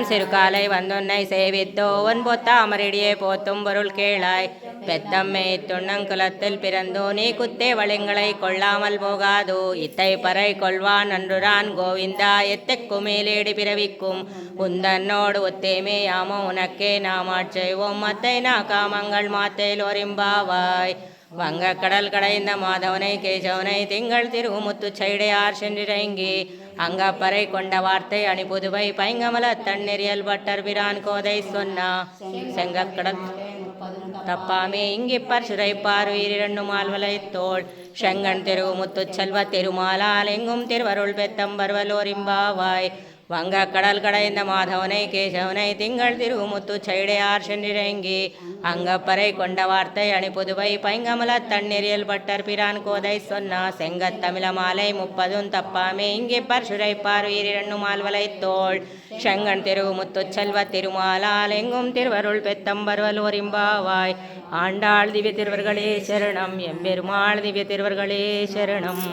சிறுகாலை வந்துன்னை சேவித்தோ உன் பொத்தாமரிடியே போத்தும் பொருள் கேளாய். பெத்தம்மே துண்ணங்குலத்தில் பிறந்தோ நீ குத்தே வளங்களை கொள்ளாமல் போகாதோ. இத்தை பறை கொள்வான் அன்றுரான் கோவிந்தா எத்தைக்கு மேலேடி பிறவிக்கும் உந்தன்னோடு ஒத்தேமே யாமோ உனக்கே நாமாட்செய்வோம் மத்தை நா காமங்கள் மாத்தேல் ஒரிம்பாவாய். வங்கக் கடல் கடைந்த மாதவனை கேசவனை திங்கள் திருமுத்து சைடையார் சென்றிறங்கி அங்கப்பறை கொண்ட வார்த்தை அணிபுதுவை பைங்கமல தண்ணெறியல் பட்டர் பிரான் கோதை சொன்னா. செங்கக்கடல் தப்பாமே இங்கிப்பர் சுரைப்பார் உயிரிரண்டு மால்வலை தோள் செங்கன் திருமுத்து செல்வ திருமாலால் எங்கும் திருவருள் பெத்தம்பர்வலோரிம்பாவாய். வங்கக் கடல் கடைந்த மாதவனை கேசவனை திங்கள் திருமுத்து சைடையார் சென்றிறங்கி அங்கப்பறை கொண்ட வார்த்தை அணிபுதுவை பைங்கமல தண்ணெறியல் பட்டர் பிரான் கோதை சொன்னா. செங்கத் தமிழ மாலை 30 தப்பாமே இங்கிப்பர் சுரைப்பார் உயிரிரண்டு மால்வலை தோள் செங்கன் திருமுத்து செல்வ திருமாலால் எங்கும் திருவருள் பெத்தம்பர்வலோரிம்பாவாய். ஆண்டாள் திவ்ய திருவர்களே சரணம் எம்பெருமாள் திவ்ய திருவர்களே சரணம்.